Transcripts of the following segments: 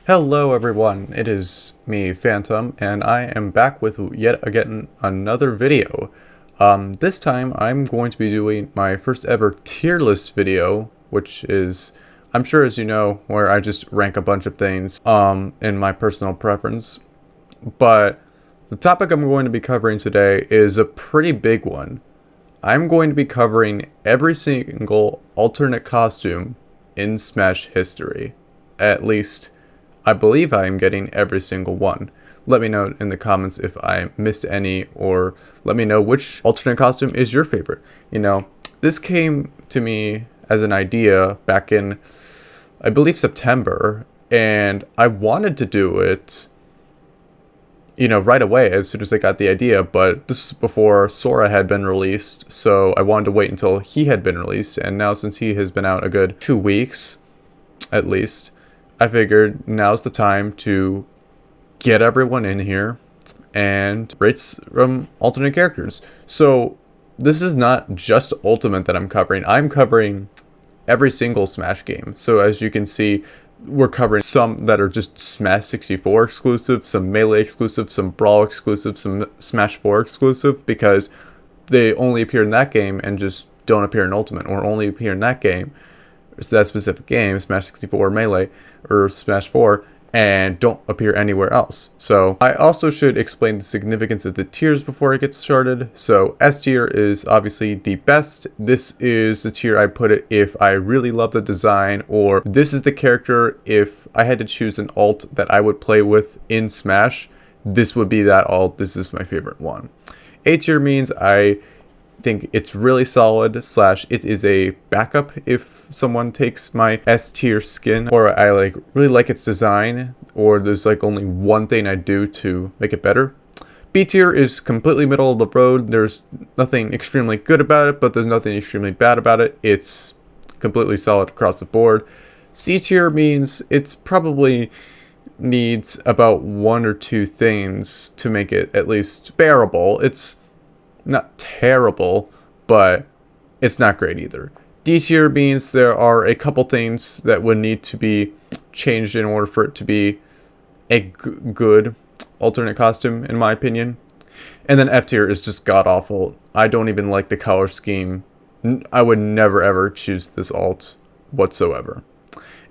Hello everyone, it is me, Phantom, and I am back with yet again another video. This time I'm going to be doing my first ever tier list video, which is, I'm sure as you know, where I just rank a bunch of things in my personal preference. But the topic I'm going to be covering today is a pretty big one. I'm going to be covering every single alternate costume in Smash history. At least I believe I am getting every single one. Let me know in the comments if I missed any, or let me know which alternate costume is your favorite. You know, this came to me as an idea back in, I believe, September, and I wanted to do it, you know, right away as soon as I got the idea, but this is before Sora had been released, so I wanted to wait until he had been released, and now since he has been out a good 2 weeks, at least, I figured now's the time to get everyone in here and rates from alternate characters. So this is not just Ultimate that I'm covering. I'm covering every single Smash game. So as you can see, we're covering some that are just Smash 64 exclusive, some Melee exclusive, some Brawl exclusive, some Smash 4 exclusive, because they only appear in that game and just don't appear in Ultimate, or only appear in that game, that specific game, Smash 64 or Melee, or Smash 4, and don't appear anywhere else. So I also should explain the significance of the tiers before I get started. So S tier is obviously the best. This is the tier I put it if I really love the design, or this is the character if I had to choose an alt that I would play with in Smash, this would be that alt. This is my favorite one. A tier means I think it's really solid, slash it is a backup if someone takes my S tier skin, or I really like its design, or there's only one thing I do to make it better. B tier is completely middle of the road. There's nothing extremely good about it, but there's nothing extremely bad about it. It's completely solid across the board. C tier means it's probably needs about one or two things to make it at least bearable. It's not terrible, but it's not great either. D tier means there are a couple things that would need to be changed in order for it to be a good alternate costume, in my opinion. And then F tier is just god-awful. I don't even like the color scheme. I would never ever choose this alt whatsoever.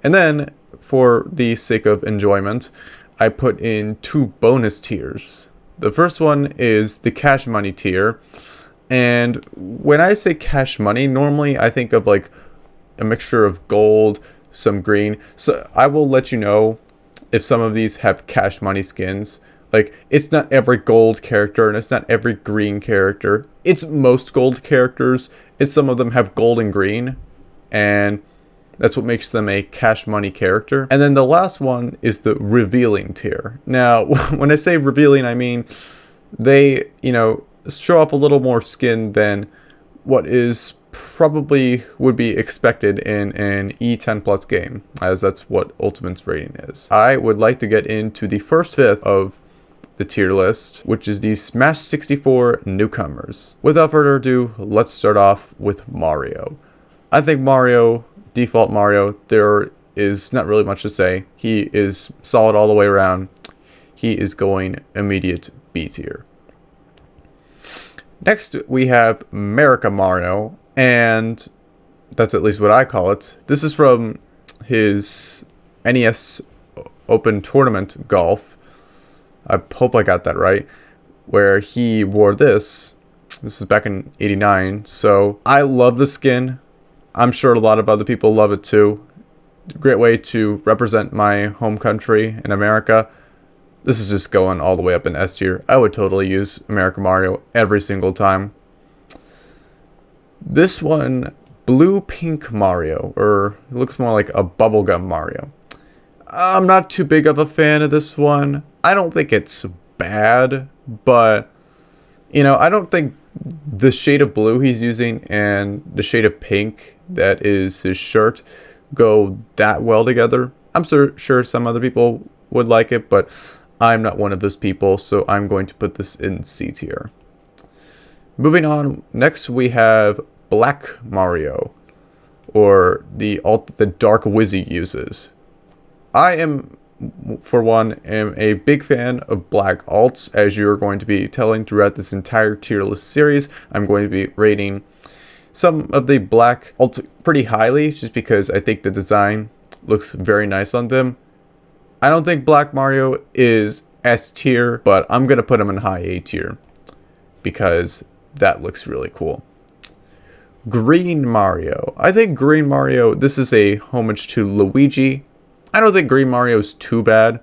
And then, for the sake of enjoyment, I put in two bonus tiers. The first one is the cash money tier, and when I say cash money, normally I think of a mixture of gold, some green. So I will let you know if some of these have cash money skins. It's not every gold character and it's not every green character. It's most gold characters. It's some of them have gold and green, and that's what makes them a cash money character. And then the last one is the revealing tier. Now, when I say revealing, I mean they, show off a little more skin than what is probably would be expected in an E10 plus game, as that's what Ultimate's rating is. I would like to get into the first fifth of the tier list, which is the Smash 64 Newcomers. Without further ado, let's start off with Mario. I think default Mario, there is not really much to say. He is solid all the way around. He is going immediate B tier. Next, we have America Mario, and that's at least what I call it. This is from his NES Open Tournament Golf. I hope I got that right. Where he wore this. This is back in '89. So I love the skin. I'm sure a lot of other people love it too. Great way to represent my home country in America. This is just going all the way up in S tier. I would totally use America Mario every single time. This one, Blue Pink Mario, or it looks more like a bubblegum Mario. I'm not too big of a fan of this one. I don't think it's bad, but I don't think the shade of blue he's using and the shade of pink that is his shirt go that well together. I'm sure some other people would like it, but I'm not one of those people, so I'm going to put this in C tier. Moving on, next we have Black Mario, or the alt that Dark Wizzy uses. I am for one, am a big fan of black alts, as you're going to be telling throughout this entire tier list series. I'm going to be rating some of the black alts pretty highly, just because I think the design looks very nice on them. I don't think Black Mario is S tier, but I'm going to put him in high A tier because that looks really cool. Green Mario. I think Green Mario, this is a homage to Luigi. I don't think Green Mario is too bad.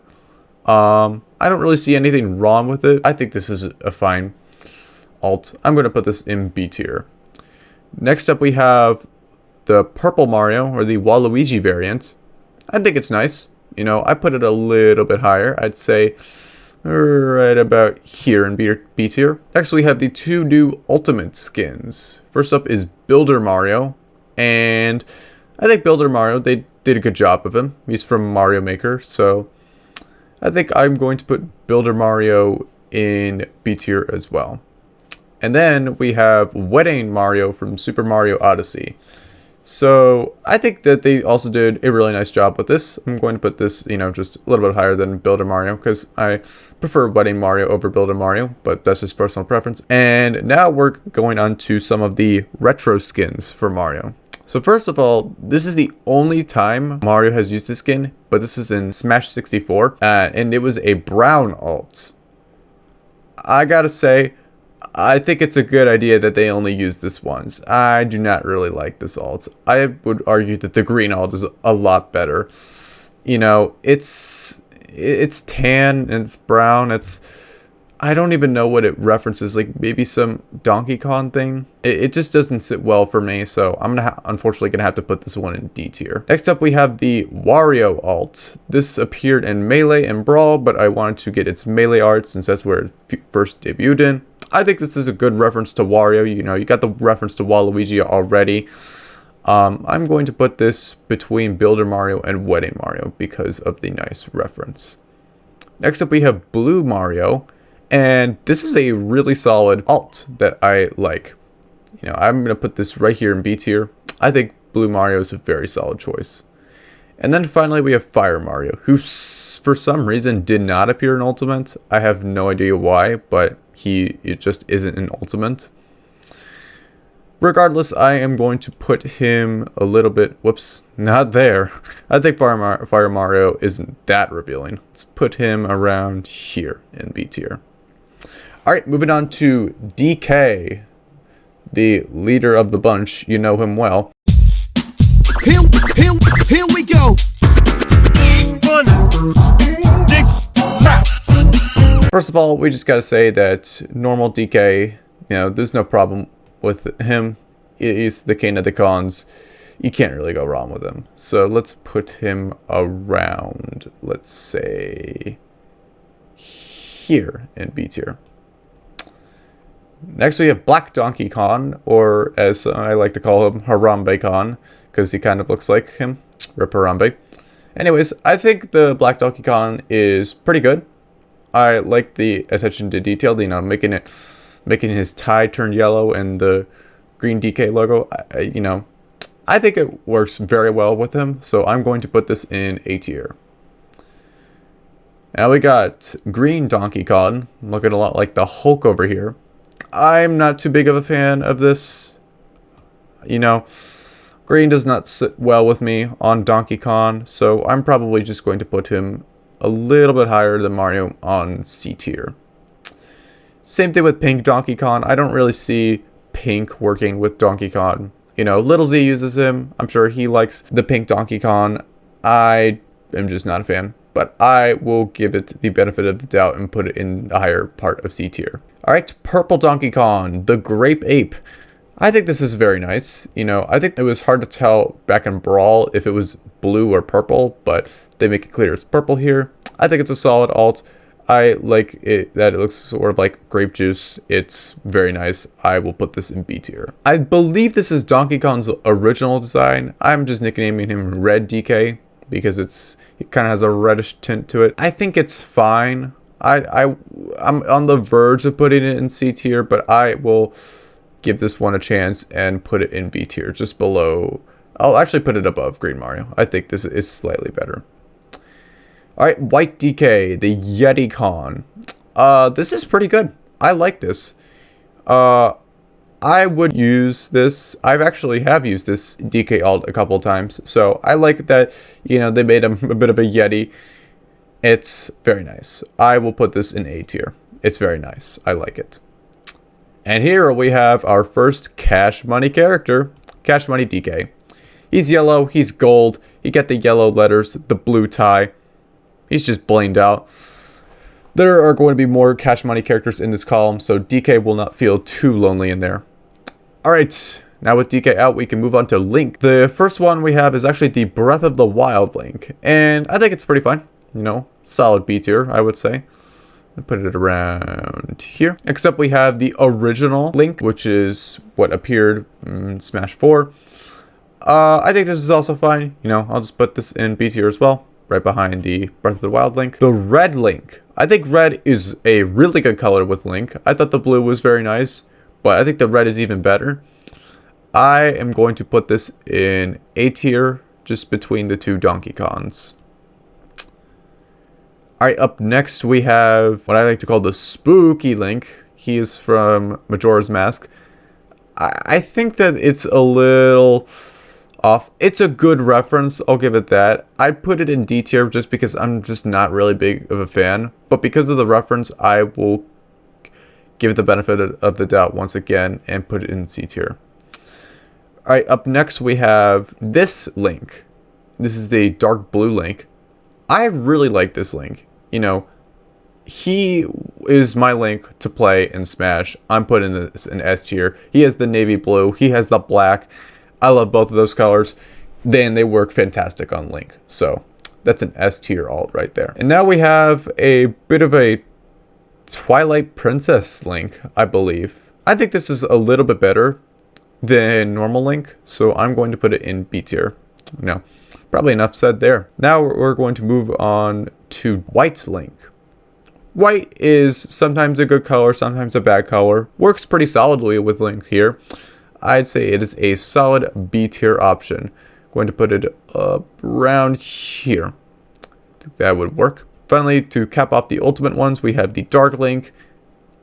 I don't really see anything wrong with it. I think this is a fine alt. I'm going to put this in B tier. Next up we have the Purple Mario, or the Waluigi variant. I think it's nice. You know, I put it a little bit higher. I'd say right about here in B tier. Next we have the two new Ultimate skins. First up is Builder Mario, and I think Builder Mario, they did a good job of him. He's from Mario Maker, so I think I'm going to put Builder Mario in B tier as well. And then we have Wedding Mario from Super Mario Odyssey. So I think that they also did a really nice job with this. I'm going to put this, you know, just a little bit higher than Builder Mario because I prefer Wedding Mario over Builder Mario, but that's just personal preference. And now we're going on to some of the retro skins for Mario. So first of all, this is the only time Mario has used this skin, but this is in Smash 64, and it was a brown alt. I gotta say, I think it's a good idea that they only use this once. I do not really like this alt. I would argue that the green alt is a lot better. You know, it's tan and it's brown. I don't even know what it references, like maybe some Donkey Kong thing. It just doesn't sit well for me, so I'm unfortunately gonna have to put this one in D tier. Next up we have the Wario Alt. This appeared in Melee and Brawl, but I wanted to get its Melee art since that's where it first debuted in. I think this is a good reference to Wario. You know, you got the reference to Waluigi already. I'm going to put this between Builder Mario and Wedding Mario because of the nice reference. Next up we have Blue Mario. And this is a really solid alt that I like. You know, I'm going to put this right here in B tier. I think Blue Mario is a very solid choice. And then finally we have Fire Mario, who for some reason did not appear in Ultimate. I have no idea why, but it just isn't in Ultimate. Regardless, I am going to put him a little bit, whoops, not there. I think Fire Mario isn't that revealing. Let's put him around here in B tier. Alright, moving on to DK, the leader of the bunch. You know him well. Here we go! First of all, we just gotta say that normal DK, you know, there's no problem with him. He's the king of the cons. You can't really go wrong with him. So let's put him around, let's say, here in B tier. Next we have Black Donkey Kong, or as I like to call him, Harambe Kong, because he kind of looks like him. Rip Harambe. Anyways, I think the Black Donkey Kong is pretty good. I like the attention to detail, you know, making his tie turn yellow and the green DK logo. You know, I think it works very well with him, so I'm going to put this in A tier. Now we got Green Donkey Kong, looking a lot like the Hulk over here. I'm not too big of a fan of this. You know, green does not sit well with me on Donkey Kong, so I'm probably just going to put him a little bit higher than Mario on C tier. Same thing with Pink Donkey Kong. I don't really see Pink working with Donkey Kong. You know, Little Z uses him. I'm sure he likes the Pink Donkey Kong. I am just not a fan, but I will give it the benefit of the doubt and put it in the higher part of C tier. Alright, Purple Donkey Kong, the Grape Ape. I think this is very nice. You know, I think it was hard to tell back in Brawl if it was blue or purple, but they make it clear it's purple here. I think it's a solid alt. I like it that it looks sort of like grape juice. It's very nice. I will put this in B tier. I believe this is Donkey Kong's original design. I'm just nicknaming him Red DK because it kind of has a reddish tint to it. I think it's fine. I'm on the verge of putting it in C tier, but I will give this one a chance and put it in B tier, just below. I'll actually put it above Green Mario. I think this is slightly better. Alright, White DK, the Yeti Con. This is pretty good. I like this. I would use this. I've actually have used this DK alt a couple of times. So I like that, you know, they made him a bit of a Yeti. It's very nice. I will put this in A tier. It's very nice. I like it. And here we have our first Cash Money character, Cash Money DK. He's yellow, he's gold, he got the yellow letters, the blue tie. He's just blinged out. There are going to be more Cash Money characters in this column, so DK will not feel too lonely in there. Alright, now with DK out, we can move on to Link. The first one we have is actually the Breath of the Wild Link, and I think it's pretty fine. You know, solid B tier, I would say. Put it around here. Except we have the original Link, which is what appeared in Smash 4. I think this is also fine. You know, I'll just put this in B tier as well, right behind the Breath of the Wild Link. The red Link. I think red is a really good color with Link. I thought the blue was very nice, but I think the red is even better. I am going to put this in A tier, just between the two Donkey Kongs. Alright, up next we have what I like to call the Spooky Link. He is from Majora's Mask. I think that it's a little off. It's a good reference, I'll give it that. I'd put it in D tier just because I'm just not really big of a fan. But because of the reference, I will give it the benefit of the doubt once again and put it in C tier. Alright, up next we have this Link. This is the dark blue Link. I really like this Link. You know, he is my Link to play in Smash. I'm putting this in S tier. He has the navy blue. He has the black. I love both of those colors. Then they work fantastic on Link. So that's an S tier alt right there. And now we have a bit of a Twilight Princess Link, I believe. I think this is a little bit better than normal Link. So I'm going to put it in B tier. No. Probably enough said there. Now we're going to move on to White Link. White is sometimes a good color, sometimes a bad color. Works pretty solidly with Link here. I'd say it is a solid B tier option. Going to put it around here. I think that would work. Finally, to cap off the ultimate ones, we have the Dark Link.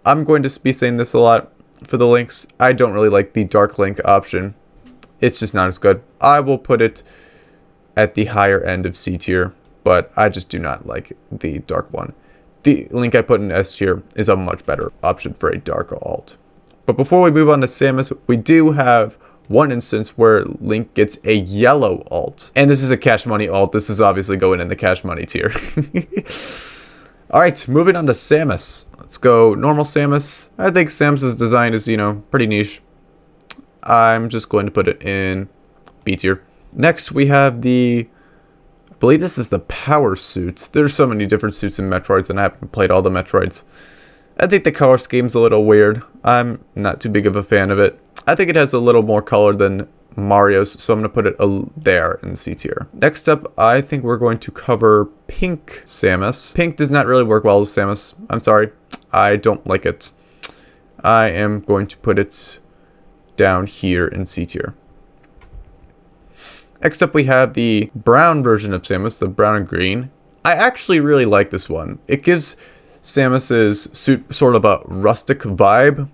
I'm going to be saying this a lot for the Links. I don't really like the Dark Link option. It's just not as good. I will put it at the higher end of C tier, but I just do not like the dark one. The Link I put in S tier is a much better option for a dark alt. But before we move on to Samus, we do have one instance where Link gets a yellow alt. And this is a Cash Money alt. This is obviously going in the Cash Money tier. Alright, moving on to Samus. Let's go normal Samus. I think Samus's design is, you know, pretty niche. I'm just going to put it in B tier. Next, we have I believe this is the power suit. There's so many different suits in Metroids, and I haven't played all the Metroids. I think the color scheme's a little weird. I'm not too big of a fan of it. I think it has a little more color than Mario's, so I'm going to put it there in C tier. Next up, I think we're going to cover Pink Samus. Pink does not really work well with Samus. I'm sorry. I don't like it. I am going to put it down here in C tier. Next up we have the brown version of Samus, the brown and green. I actually really like this one. It gives Samus's suit sort of a rustic vibe,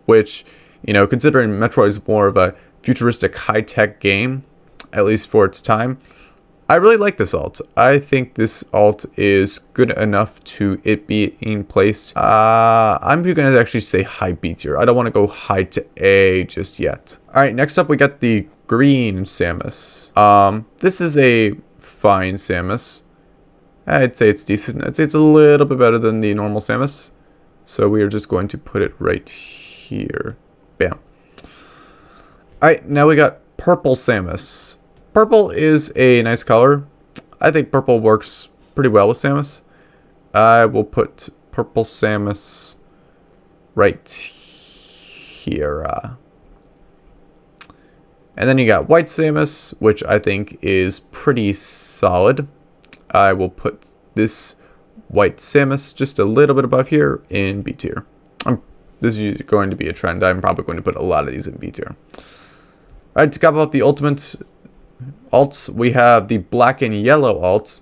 which, you know, considering Metroid is more of a futuristic high-tech game, at least for its time, I really like this alt. I think this alt is good enough to it being placed. I'm going to actually say high B tier. I don't want to go high to A just yet. Alright, next up we got the green Samus. This is a fine Samus. I'd say it's decent. I'd say it's a little bit better than the normal Samus. So we are just going to put it right here. Bam. Alright, now we got purple Samus. Purple is a nice color. I think purple works pretty well with Samus. I will put purple Samus right here. And then you got white Samus, which I think is pretty solid. I will put this white Samus just a little bit above here in B tier. This is going to be a trend. I'm probably going to put a lot of these in B tier. Alright, to cap off the ultimate alts, we have the black and yellow alts.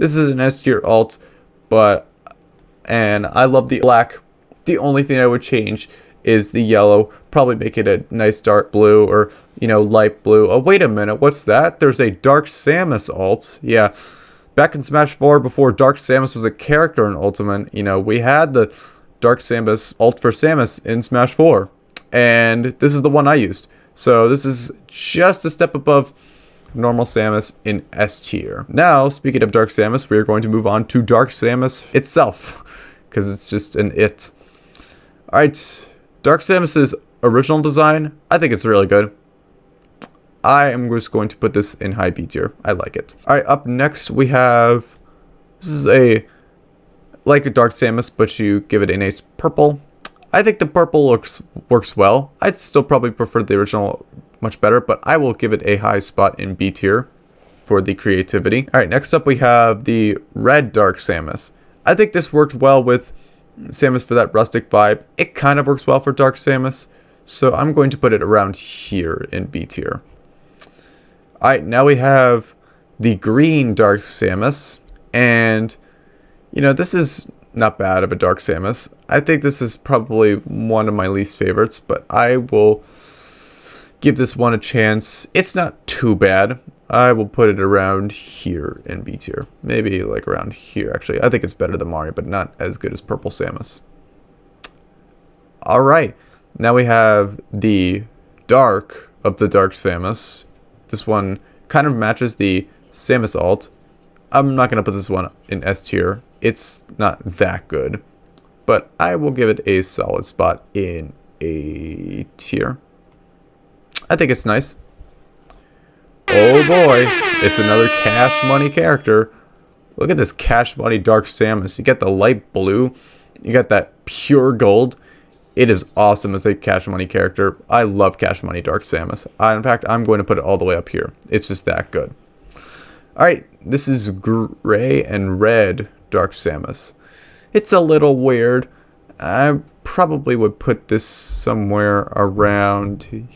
This is an S tier alt, and I love the black. The only thing I would change is the yellow. Probably make it a nice dark blue or, light blue. Oh, wait a minute. What's that? There's a Dark Samus alt. Yeah. Back in Smash 4, before Dark Samus was a character in Ultimate, we had the Dark Samus alt for Samus in Smash 4. And this is the one I used. So this is just a step above normal Samus in S tier. Now, speaking of Dark Samus, we are going to move on to Dark Samus itself, because it's just an it. Alright, Dark Samus's original design, I think it's really good. I am just going to put this in high B tier. I like it. Alright, up next we have, this is like a Dark Samus, but you give it a nice purple. I think the purple works well. I'd still probably prefer the original much better, but I will give it a high spot in B tier for the creativity. Alright, next up we have the red Dark Samus. I think this worked well with Samus for that rustic vibe. It kind of works well for Dark Samus, so I'm going to put it around here in B tier. Alright, now we have the green Dark Samus, and this is not bad of a Dark Samus. I think this is probably one of my least favorites, but I will give this one a chance. It's not too bad. I will put it around here in B tier. Maybe like around here, actually. I think it's better than Mario, but not as good as Purple Samus. Alright, now we have the dark of the Dark Samus. This one kind of matches the Samus alt. I'm not going to put this one in S tier. It's not that good, but I will give it a solid spot in A tier. I think it's nice. Oh boy, it's another Cash Money character. Look at this Cash Money Dark Samus. You get the light blue. You got that pure gold. It is awesome as a Cash Money character. I love Cash Money Dark Samus. In fact, I'm going to put it all the way up here. It's just that good. Alright, this is gray and red Dark Samus. It's a little weird. I probably would put this somewhere around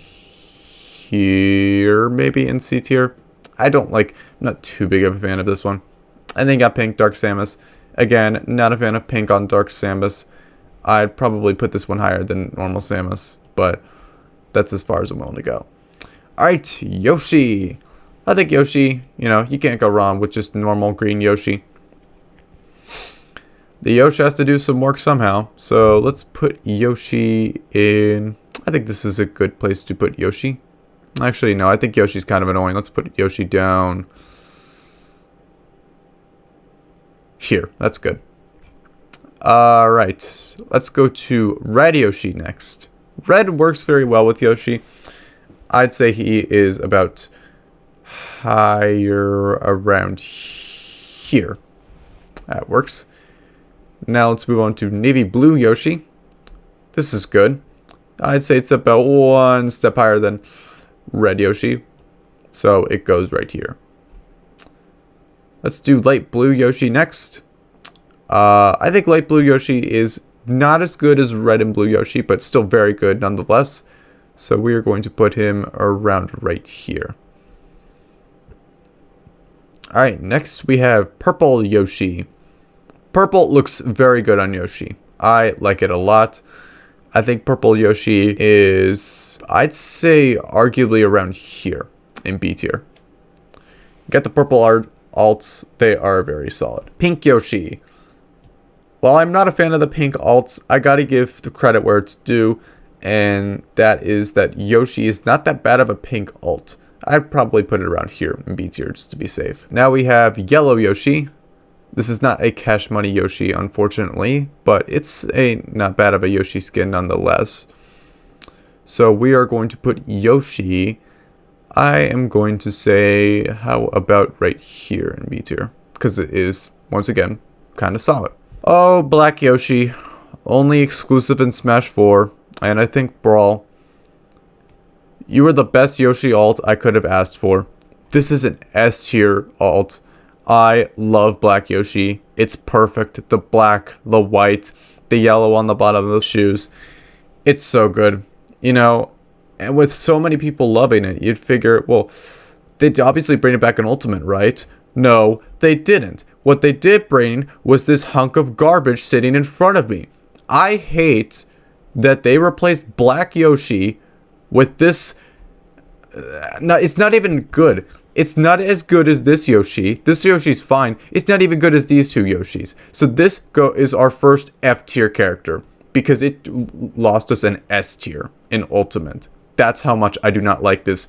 here, maybe in C tier. I'm not too big of a fan of this one. And then got pink Dark Samus. Again, not a fan of pink on Dark Samus. I'd probably put this one higher than normal Samus, but that's as far as I'm willing to go. Alright, Yoshi. I think Yoshi, you can't go wrong with just normal green Yoshi. The Yoshi has to do some work somehow, so let's put Yoshi in. I think this is a good place to put Yoshi. Actually, no, I think Yoshi's kind of annoying. Let's put Yoshi down here. That's good. Alright, let's go to Red Yoshi next. Red works very well with Yoshi. I'd say he is about higher around here. That works. Now let's move on to Navy Blue Yoshi. This is good. I'd say it's about one step higher than Red Yoshi, so it goes right here. Let's do Light Blue Yoshi next. I think Light Blue Yoshi is not as good as Red and Blue Yoshi, but still very good nonetheless. So we are going to put him around right here. Alright, next we have Purple Yoshi. Purple looks very good on Yoshi. I like it a lot. I think Purple Yoshi is, I'd say, arguably around here in B tier. Get the purple alts, they are very solid. Pink Yoshi. While I'm not a fan of the pink alts, I gotta give the credit where it's due, and that is that Yoshi is not that bad of a pink alt. I'd probably put it around here in B tier just to be safe. Now we have Yellow Yoshi. This is not a Cash Money Yoshi, unfortunately, but it's a not bad of a Yoshi skin nonetheless. So we are going to put Yoshi, I am going to say, how about right here in B tier? Because it is, once again, kind of solid. Oh, Black Yoshi, only exclusive in Smash 4, and I think Brawl. You are the best Yoshi alt I could have asked for. This is an S tier alt. I love Black Yoshi. It's perfect. The black, the white, the yellow on the bottom of the shoes. It's so good. And with so many people loving it, you'd figure, well, they'd obviously bring it back in Ultimate, right? No, they didn't. What they did bring was this hunk of garbage sitting in front of me. I hate that they replaced Black Yoshi with this. No, it's not even good. It's not as good as this Yoshi. This Yoshi's fine. It's not even good as these two Yoshis. So this is our first F tier character because it lost us an S tier in Ultimate. That's how much I do not like this.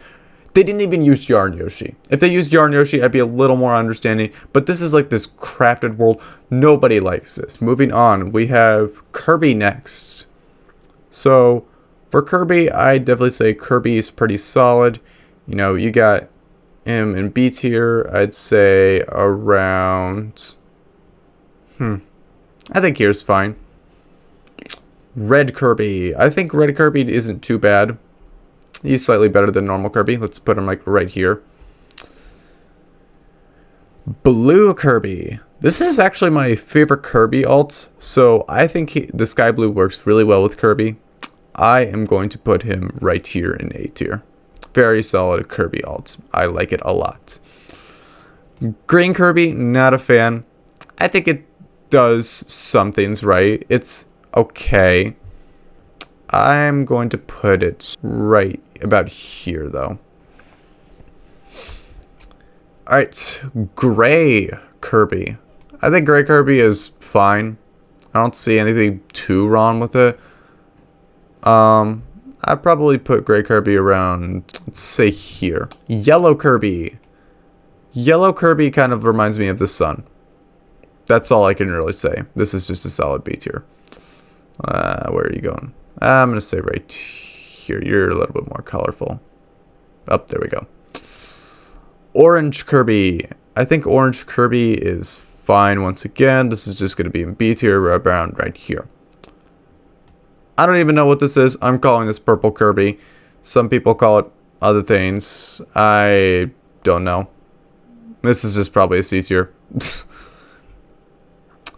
They didn't even use Yarn Yoshi. If they used Yarn Yoshi, I'd be a little more understanding. But this is like this crafted world. Nobody likes this. Moving on, we have Kirby next. So for Kirby, I definitely say Kirby is pretty solid. You know, you got him in B tier. I'd say around... I think here's fine. Red Kirby. I think Red Kirby isn't too bad. He's slightly better than normal Kirby. Let's put him like right here. Blue Kirby. This is actually my favorite Kirby alt. So I think the Sky Blue works really well with Kirby. I am going to put him right here in A tier. Very solid Kirby alt. I like it a lot. Green Kirby, not a fan. I think it does some things right. It's okay. I'm going to put it right about here, though. Alright, Gray Kirby. I think Gray Kirby is fine. I don't see anything too wrong with it. I'd probably put Gray Kirby around, let's say here. Yellow Kirby. Yellow Kirby kind of reminds me of the sun. That's all I can really say. This is just a solid B tier. Where are you going? I'm going to say right here. You're a little bit more colorful. Oh, there we go. Orange Kirby. I think Orange Kirby is fine once again. This is just going to be in B tier around right here. I don't even know what this is. I'm calling this Purple Kirby. Some people call it other things. I don't know. This is just probably a C tier.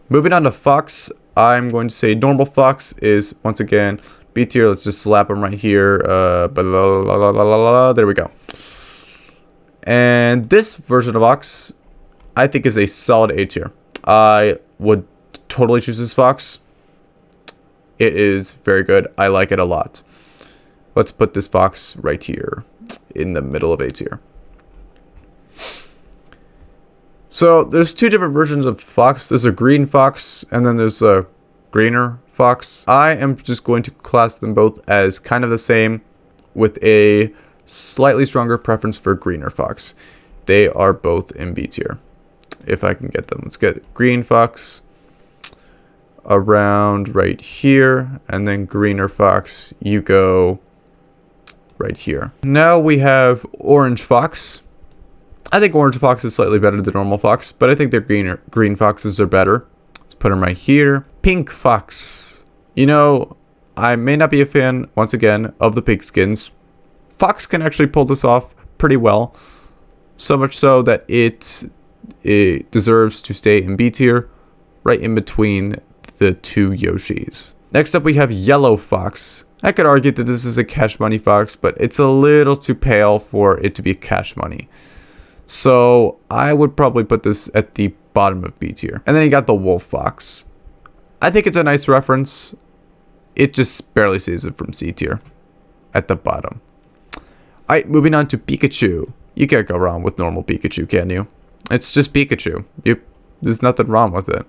Moving on to Fox. I'm going to say normal Fox is, once again, B tier. Let's just slap him right here. There we go. And this version of Fox, I think, is a solid A tier. I would totally choose this Fox. It is very good. I like it a lot. Let's put this Fox right here in the middle of A tier. So there's two different versions of Fox. There's a green Fox and then there's a greener Fox. I am just going to class them both as kind of the same with a slightly stronger preference for greener Fox. They are both in B tier. If I can get them. Let's get green Fox around right here, and then greener Fox, you go right here. Now we have Orange Fox. I think Orange Fox is slightly better than normal Fox, but I think their green Foxes are better. Let's put them right here. Pink Fox. You know, I may not be a fan, once again, of the pink skins. Fox can actually pull this off pretty well. So much so that it deserves to stay in B tier, right in between the two Yoshis. Next up we have Yellowfox. I could argue that this is a Cash Money Fox, but it's a little too pale for it to be Cash Money. So I would probably put this at the bottom of B tier. And then you got the Wolf Fox. I think it's a nice reference. It just barely saves it from C tier at the bottom. Alright, moving on to Pikachu. You can't go wrong with normal Pikachu, can you? It's just Pikachu. There's nothing wrong with it.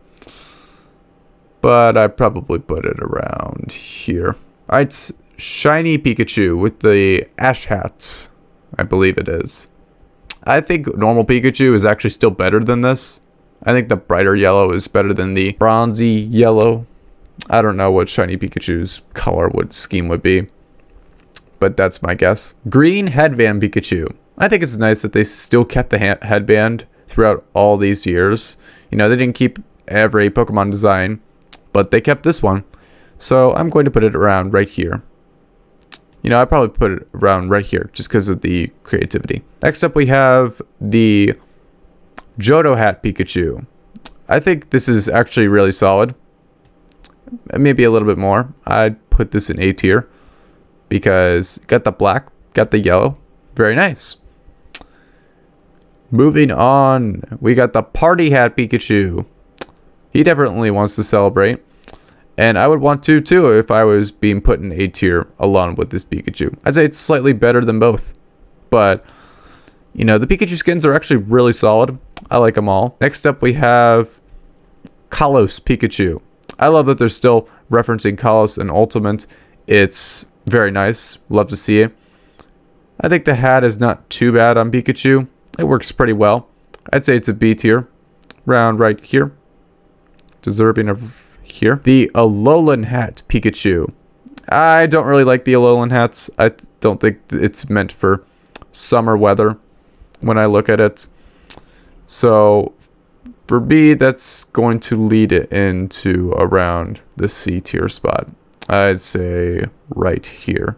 But I probably put it around here. Alright, shiny Pikachu with the ash hat. I believe it is. I think normal Pikachu is actually still better than this. I think the brighter yellow is better than the bronzy yellow. I don't know what shiny Pikachu's color scheme would be, but that's my guess. Green headband Pikachu. I think it's nice that they still kept the headband throughout all these years. You know, they didn't keep every Pokemon design, but they kept this one. So I'm going to put it around right here. You know, I probably put it around right here just because of the creativity. Next up we have the Jodo Hat Pikachu. I think this is actually really solid. Maybe a little bit more. I'd put this in A tier because got the black, got the yellow. Very nice. Moving on, we got the Party Hat Pikachu. He definitely wants to celebrate. And I would want to too if I was being put in A tier along with this Pikachu. I'd say it's slightly better than both. But, you know, the Pikachu skins are actually really solid. I like them all. Next up we have Kalos Pikachu. I love that they're still referencing Kalos and Ultimate. It's very nice. Love to see it. I think the hat is not too bad on Pikachu. It works pretty well. I'd say it's a B tier. Round right here. Deserving of here. The Alolan Hat Pikachu. I don't really like the Alolan hats. I don't think it's meant for summer weather when I look at it. So for B, that's going to lead it into around the C tier spot. I'd say right here.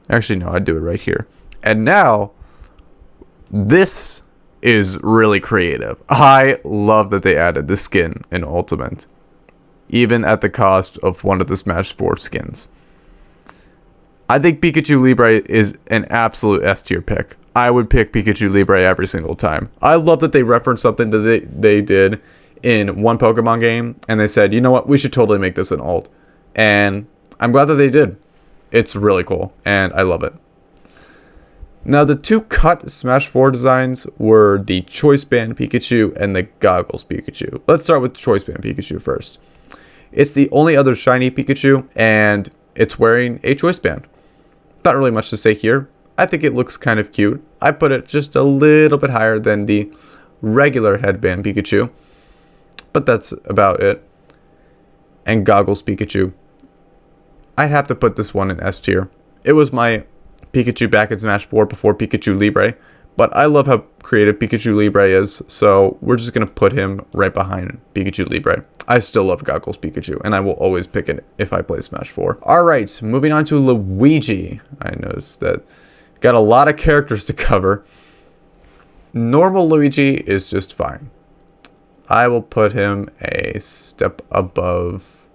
Actually, no, I'd do it right here. And now, this is really creative. I love that they added the skin in Ultimate, even at the cost of one of the Smash 4 skins. I think Pikachu Libre is an absolute S tier pick. I would pick Pikachu Libre every single time. I love that they referenced something that they did in one Pokemon game, and they said, you know what, we should totally make this an alt. And I'm glad that they did. It's really cool, and I love it. Now, the two cut Smash 4 designs were the Choice Band Pikachu and the Goggles Pikachu. Let's start with Choice Band Pikachu first. It's the only other shiny Pikachu, and it's wearing a Choice Band. Not really much to say here. I think it looks kind of cute. I put it just a little bit higher than the regular headband Pikachu, but that's about it. And Goggles Pikachu. I'd have to put this one in S tier. It was my Pikachu back in Smash 4 before Pikachu Libre, but I love how creative Pikachu Libre is, so we're just going to put him right behind Pikachu Libre. I still love Goggles Pikachu, and I will always pick it if I play Smash 4. Alright, moving on to Luigi. I noticed that got a lot of characters to cover. Normal Luigi is just fine. I will put him a step above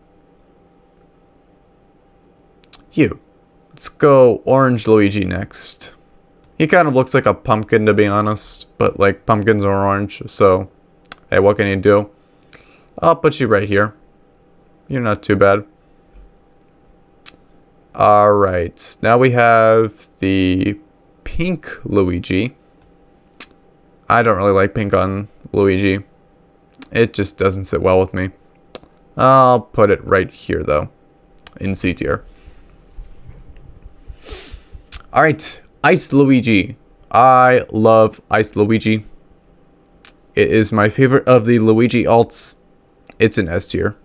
you. Let's go Orange Luigi next. He kind of looks like a pumpkin, to be honest, but like pumpkins are orange, so hey, what can you do? I'll put you right here. You're not too bad. Alright, now we have the pink Luigi. I don't really like pink on Luigi. It just doesn't sit well with me. I'll put it right here, though, in C tier. Alright, Ice Luigi. I love Ice Luigi. It is my favorite of the Luigi alts. It's an S tier.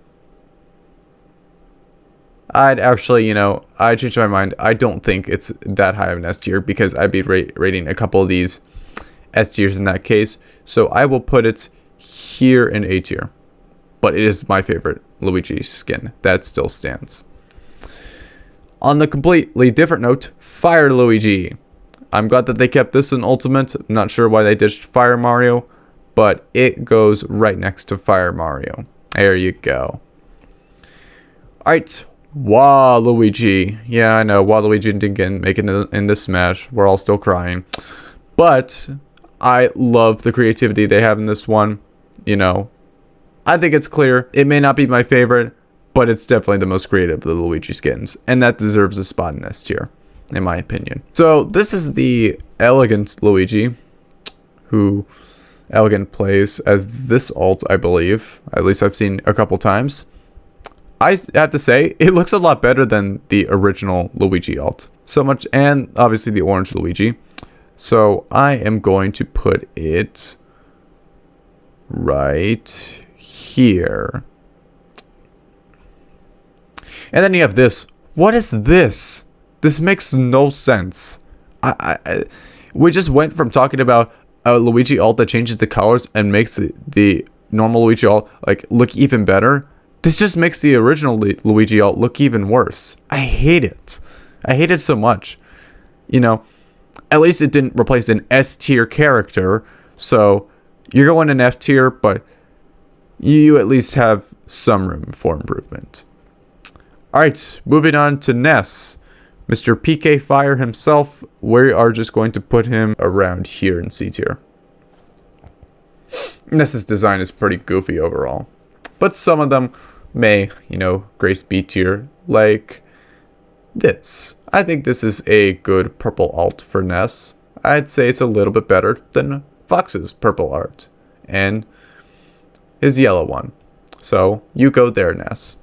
I'd actually, I changed my mind. I don't think it's that high of an S tier because I'd be rating a couple of these S tiers in that case. So I will put it here in A tier. But it is my favorite Luigi skin. That still stands. On the completely different note, Fire Luigi. I'm glad that they kept this in Ultimate. I'm not sure why they ditched Fire Mario, but it goes right next to Fire Mario. There you go. Alright, Waluigi. Yeah, I know, Waluigi didn't make it into Smash. We're all still crying. But I love the creativity they have in this one. I think it's clear. It may not be my favorite, but it's definitely the most creative of the Luigi skins. And that deserves a spot in S tier, in my opinion. So this is the Elegant Luigi, who Elegant plays as this alt, I believe. At least I've seen a couple times. I have to say, it looks a lot better than the original Luigi alt. So much, and obviously the orange Luigi. So I am going to put it right here. And then you have this. What is this? This makes no sense. We just went from talking about a Luigi alt that changes the colors and makes the normal Luigi alt look even better. This just makes the original Luigi alt look even worse. I hate it. I hate it so much. At least it didn't replace an S tier character. So you're going in F tier, but you at least have some room for improvement. Alright, moving on to Ness. Mr. PK Fire himself. We are just going to put him around here in C tier. Ness's design is pretty goofy overall. But some of them may, grace B tier, like this. I think this is a good purple alt for Ness. I'd say it's a little bit better than Fox's purple art and his yellow one. So you go there, Ness.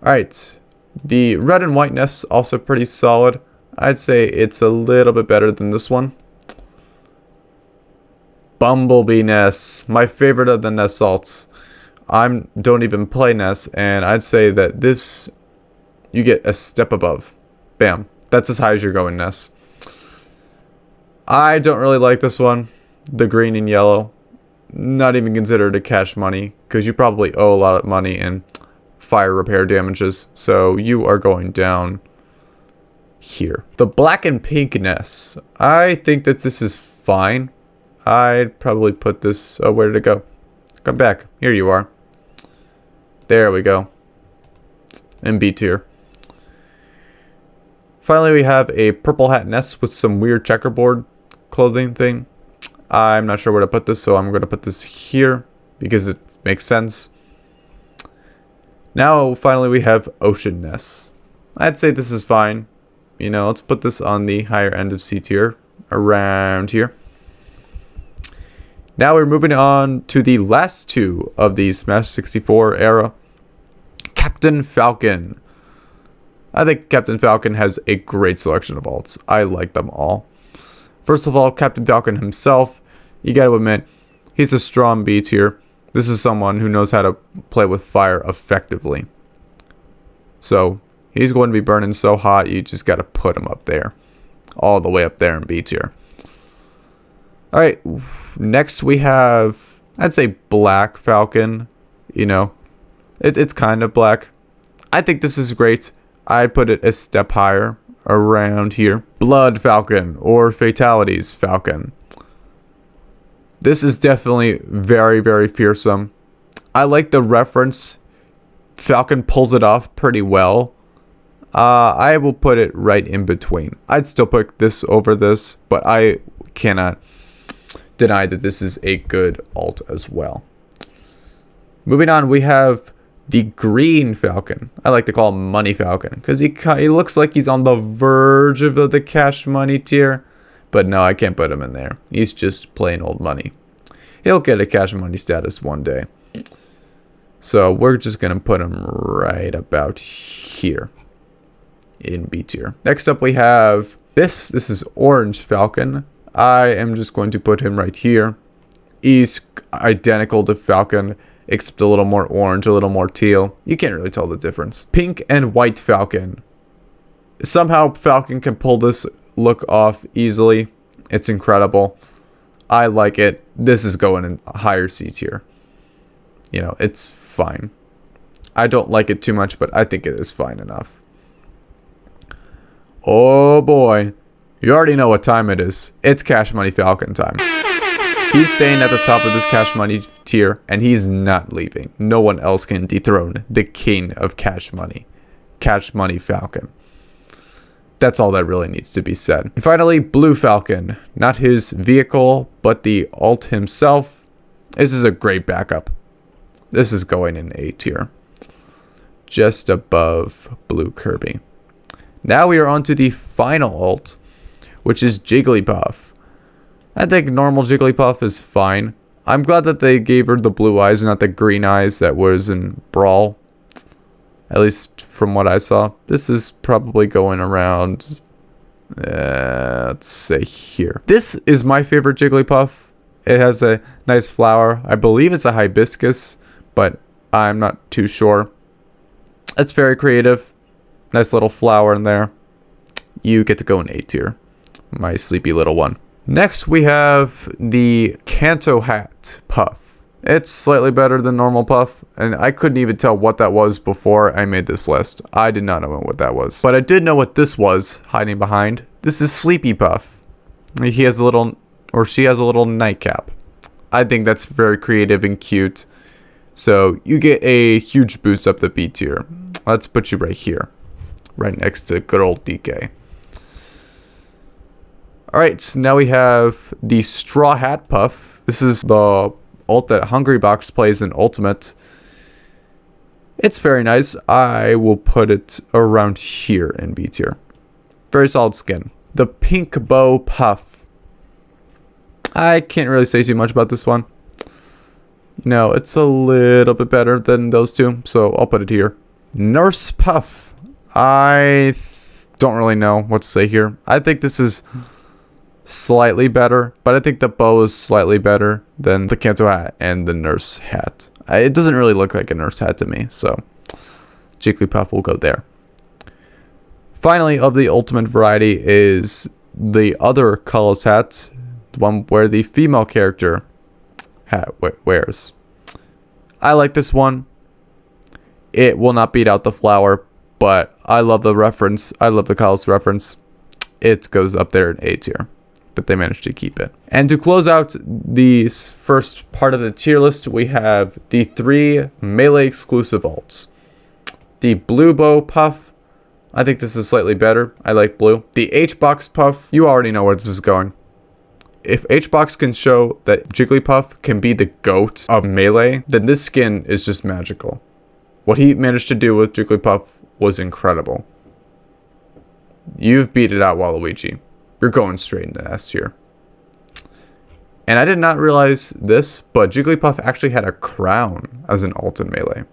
Alright, the red and white Ness also pretty solid. I'd say it's a little bit better than this one. Bumblebee Ness, my favorite of the Ness alts. Don't even play Ness, and I'd say that this, you get a step above. Bam. That's as high as you're going, Ness. I don't really like this one. The green and yellow. Not even considered a cash money, because you probably owe a lot of money in fire repair damages. So you are going down here. The black and pink Ness. I think that this is fine. I'd probably put this... Oh, where did it go? Come back. Here you are. There we go. In B tier. Finally, we have a purple hat Ness with some weird checkerboard clothing thing. I'm not sure where to put this, so I'm going to put this here because it makes sense. Now, finally, we have Ocean Ness. I'd say this is fine. Let's put this on the higher end of C tier, around here. Now we're moving on to the last two of the Smash 64 era. Captain Falcon. I think Captain Falcon has a great selection of alts. I like them all. First of all, Captain Falcon himself, you gotta admit, he's a strong B tier. This is someone who knows how to play with fire effectively. So, he's going to be burning so hot, you just gotta put him up there. All the way up there in B tier. Alright, next we have, I'd say Black Falcon. It's kind of black. I think this is great. I'd put it a step higher, around here. Blood Falcon, or Fatalities Falcon. This is definitely very, very fearsome. I like the reference. Falcon pulls it off pretty well. I will put it right in between. I'd still put this over this, but I cannot deny that this is a good alt as well. Moving on, we have the Green Falcon. I like to call him Money Falcon because he looks like he's on the verge of the cash money tier. But no, I can't put him in there. He's just plain old money. He'll get a cash money status one day. So we're just going to put him right about here in B tier. Next up we have this. This is Orange Falcon. I am just going to put him right here. He's identical to Falcon, except a little more orange, a little more teal. You can't really tell the difference. Pink and White Falcon. Somehow Falcon can pull this look off easily. It's incredible. I like it. This is going in a higher C tier. It's fine. I don't like it too much, but I think it is fine enough. Oh boy. You already know what time it is. It's Cash Money Falcon time. He's staying at the top of this Cash Money tier, and he's not leaving. No one else can dethrone the king of Cash Money. Cash Money Falcon. That's all that really needs to be said. And finally, Blue Falcon. Not his vehicle, but the alt himself. This is a great backup. This is going in A tier. Just above Blue Kirby. Now we are on to the final alt, which is Jigglypuff. I think normal Jigglypuff is fine. I'm glad that they gave her the blue eyes, not the green eyes that was in Brawl. At least from what I saw. This is probably going around, let's say here. This is my favorite Jigglypuff. It has a nice flower. I believe it's a hibiscus, but I'm not too sure. It's very creative. Nice little flower in there. You get to go in A tier. My sleepy little one. Next we have the Jodo Hat Puff. It's slightly better than normal Puff, and I couldn't even tell what that was before I made this list. I did not know what that was. But I did know what this was hiding behind. This is Sleepy Puff. He has a little, or she has a little nightcap. I think that's very creative and cute. So you get a huge boost up the B tier. Let's put you right here. Right next to good old DK. Alright, so now we have the Straw Hat Puff. This is the ult that Hungrybox plays in Ultimate. It's very nice. I will put it around here in B tier. Very solid skin. The Pink Bow Puff. I can't really say too much about this one. No, it's a little bit better than those two, so I'll put it here. Nurse Puff. I don't really know what to say here. I think this is slightly better, but I think the bow is slightly better than the Kanto hat and the nurse hat. It doesn't really look like a nurse hat to me, so Jigglypuff will go there. Finally, of the ultimate variety is the other colors hat, the one where the female character hat wears. I like this one. It will not beat out the flower, but I love the reference. I love the Kalos reference. It goes up there in A tier, but they managed to keep it. And to close out the first part of the tier list, we have the 3 melee exclusive alts. The Blue Bow Puff. I think this is slightly better. I like blue. The H-Box Puff. You already know where this is going. If H-Box can show that Jigglypuff can be the GOAT of melee, then this skin is just magical. What he managed to do with Jigglypuff was incredible. You've beat it out, Waluigi. You're going straight into S tier. And I did not realize this, but Jigglypuff actually had a crown as an alt in melee.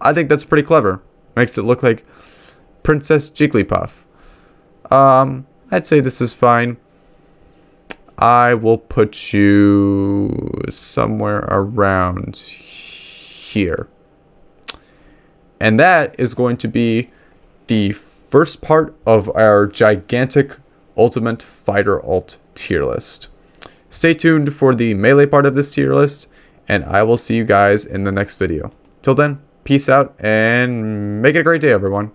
I think that's pretty clever. Makes it look like Princess Jigglypuff. I'd say this is fine. I will put you somewhere around here. And that is going to be the first part of our gigantic Ultimate Fighter Alt tier list. Stay tuned for the melee part of this tier list, and I will see you guys in the next video. Till then, peace out, and make it a great day, everyone.